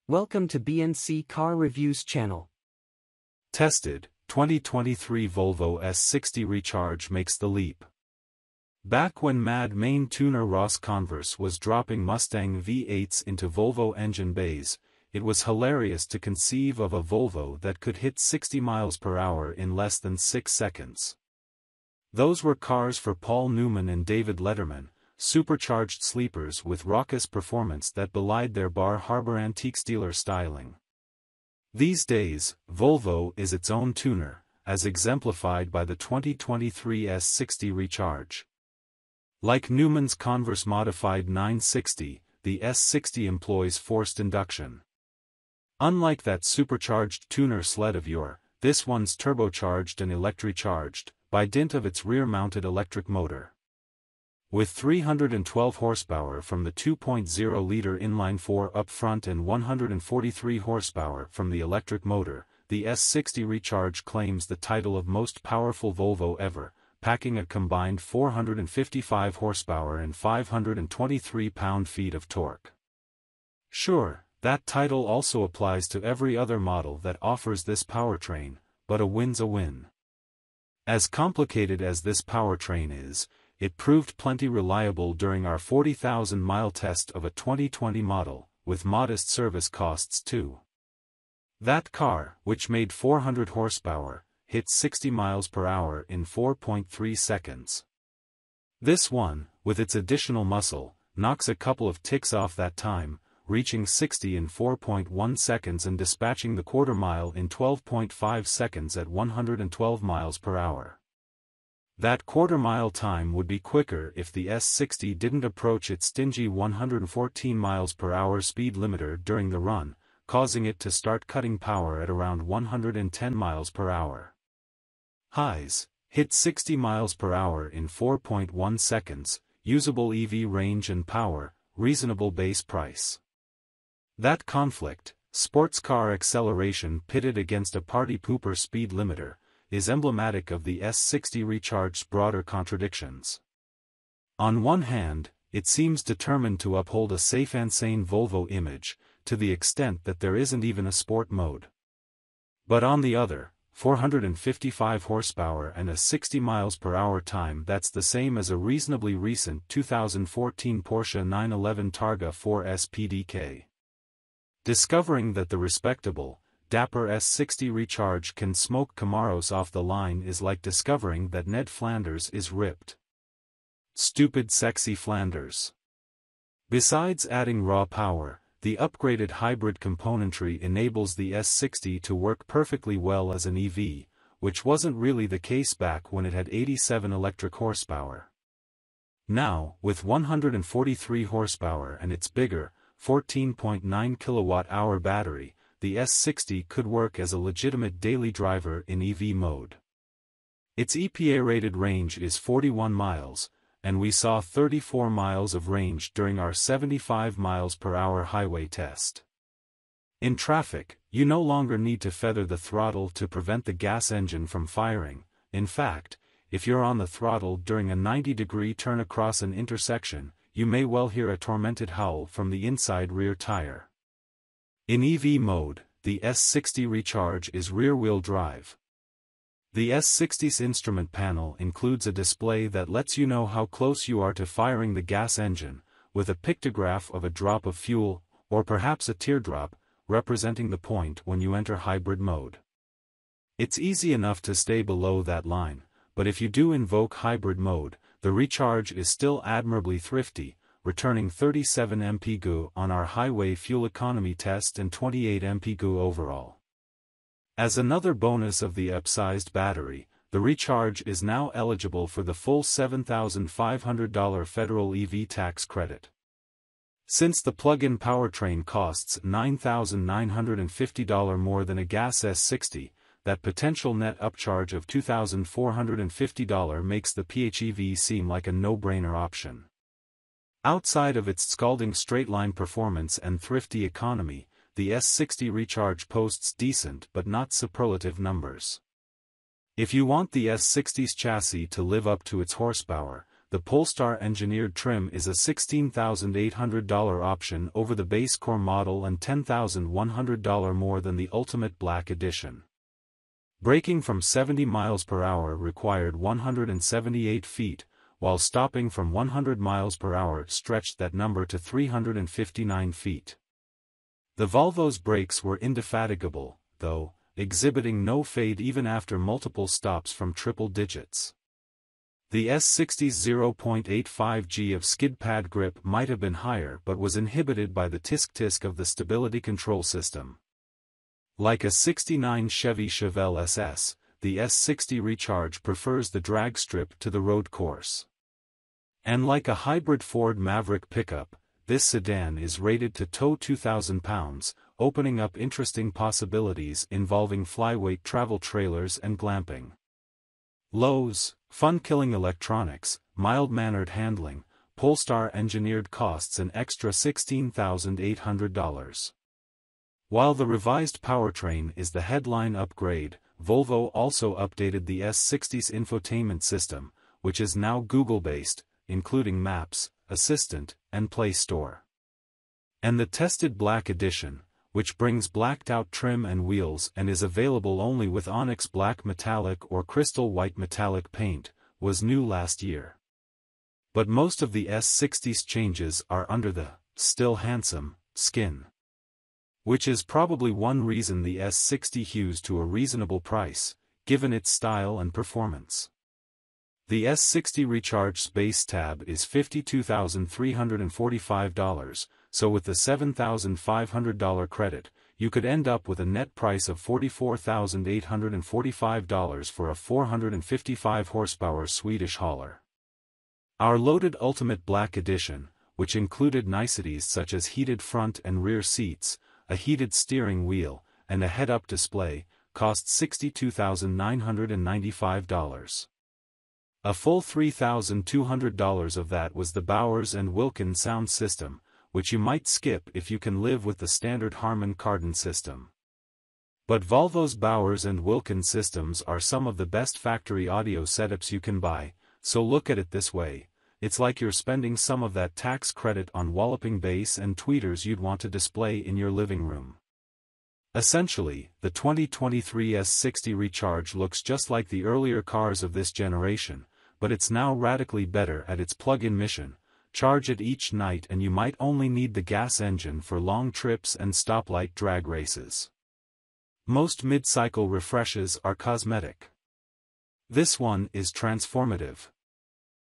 Welcome to BNC Car Reviews channel. Tested, 2023 Volvo S60 Recharge makes the leap. Back when Mad Main tuner Ross Converse was dropping Mustang V8s into Volvo engine bays, it was hilarious to conceive of a Volvo that could hit 60 miles per hour in less than 6 seconds. Those were cars for Paul Newman and David Letterman, supercharged sleepers with raucous performance that belied their Bar Harbor antique dealer styling. These days, Volvo is its own tuner, as exemplified by the 2023 S60 Recharge. Like Newman's Converse modified 960, the S60 employs forced induction. Unlike that supercharged tuner sled of yore, this one's turbocharged and electricharged, by dint of its rear-mounted electric motor. With 312 horsepower from the 2.0-liter inline-4 up front and 143 horsepower from the electric motor, the S60 Recharge claims the title of most powerful Volvo ever, packing a combined 455 horsepower and 523 pound-feet of torque. Sure, that title also applies to every other model that offers this powertrain, but a win's a win. As complicated as this powertrain is, it proved plenty reliable during our 40,000-mile test of a 2020 model, with modest service costs too. That car, which made 400 horsepower, hit 60 miles per hour in 4.3 seconds. This one, with its additional muscle, knocks a couple of ticks off that time, reaching 60 in 4.1 seconds and dispatching the quarter mile in 12.5 seconds at 112 miles per hour. That quarter-mile time would be quicker if the S60 didn't approach its stingy 114 miles per hour speed limiter during the run, causing it to start cutting power at around 110 miles per hour. Highs, hit 60 miles per hour in 4.1 seconds, usable EV range and power, reasonable base price. That conflict, sports car acceleration pitted against a party pooper speed limiter, is emblematic of the S60 Recharge's broader contradictions. On one hand, it seems determined to uphold a safe and sane Volvo image, to the extent that there isn't even a sport mode. But on the other, 455 horsepower and a 60 miles per hour time that's the same as a reasonably recent 2014 Porsche 911 Targa 4S PDK. Discovering that the respectable, dapper S60 Recharge can smoke Camaros off the line is like discovering that Ned Flanders is ripped. Stupid sexy Flanders. Besides adding raw power, the upgraded hybrid componentry enables the S60 to work perfectly well as an EV, which wasn't really the case back when it had 87 electric horsepower. Now, with 143 horsepower and its bigger, 14.9 kilowatt-hour battery, the S60 could work as a legitimate daily driver in EV mode. Its EPA-rated range is 41 miles, and we saw 34 miles of range during our 75 miles per hour highway test. In traffic, you no longer need to feather the throttle to prevent the gas engine from firing. In fact, if you're on the throttle during a 90-degree turn across an intersection, you may well hear a tormented howl from the inside rear tire. In EV mode, the S60 Recharge is rear-wheel drive. The S60's instrument panel includes a display that lets you know how close you are to firing the gas engine, with a pictograph of a drop of fuel, or perhaps a teardrop, representing the point when you enter hybrid mode. It's easy enough to stay below that line, but if you do invoke hybrid mode, the Recharge is still admirably thrifty, returning 37 mpg on our highway fuel economy test and 28 mpg overall. As another bonus of the upsized battery, the Recharge is now eligible for the full $7,500 federal EV tax credit. Since the plug-in powertrain costs $9,950 more than a gas S60, that potential net upcharge of $2,450 makes the PHEV seem like a no-brainer option. Outside of its scalding straight-line performance and thrifty economy, the S60 Recharge posts decent but not superlative numbers. If you want the S60's chassis to live up to its horsepower, the Polestar engineered trim is a $16,800 option over the base core model and $10,100 more than the Ultimate Black Edition. Braking from 70 miles per hour required 178 feet, while stopping from 100 miles per hour stretched that number to 359 feet. The Volvo's brakes were indefatigable, though, exhibiting no fade even after multiple stops from triple digits. The S60's 0.85 of skid pad grip might have been higher but was inhibited by the tisk-tisk of the stability control system. Like a '69 Chevy Chevelle SS, the S60 Recharge prefers the drag strip to the road course. And like a hybrid Ford Maverick pickup, this sedan is rated to tow 2,000 pounds, opening up interesting possibilities involving flyweight travel trailers and glamping. Lows, fun-killing electronics, mild-mannered handling, Polestar-engineered costs an extra $16,800. While the revised powertrain is the headline upgrade, Volvo also updated the S60's infotainment system, which is now Google-based, including Maps, Assistant, and Play Store. And the tested Black Edition, which brings blacked-out trim and wheels and is available only with onyx black metallic or crystal white metallic paint, was new last year. But most of the S60's changes are under the still handsome skin, which is probably one reason the S60 hews to a reasonable price, given its style and performance. The S60 Recharge's base tab is $52,345, so with the $7,500 credit, you could end up with a net price of $44,845 for a 455 horsepower Swedish hauler. Our loaded Ultimate Black Edition, which included niceties such as heated front and rear seats, a heated steering wheel, and a head-up display, cost $62,995. A full $3,200 of that was the Bowers & Wilkins sound system, which you might skip if you can live with the standard Harman Kardon system. But Volvo's Bowers & Wilkins systems are some of the best factory audio setups you can buy, so look at it this way: it's like you're spending some of that tax credit on walloping bass and tweeters you'd want to display in your living room. Essentially, the 2023 S60 Recharge looks just like the earlier cars of this generation, but it's now radically better at its plug-in mission. Charge it each night and you might only need the gas engine for long trips and stoplight drag races. Most mid-cycle refreshes are cosmetic. This one is transformative.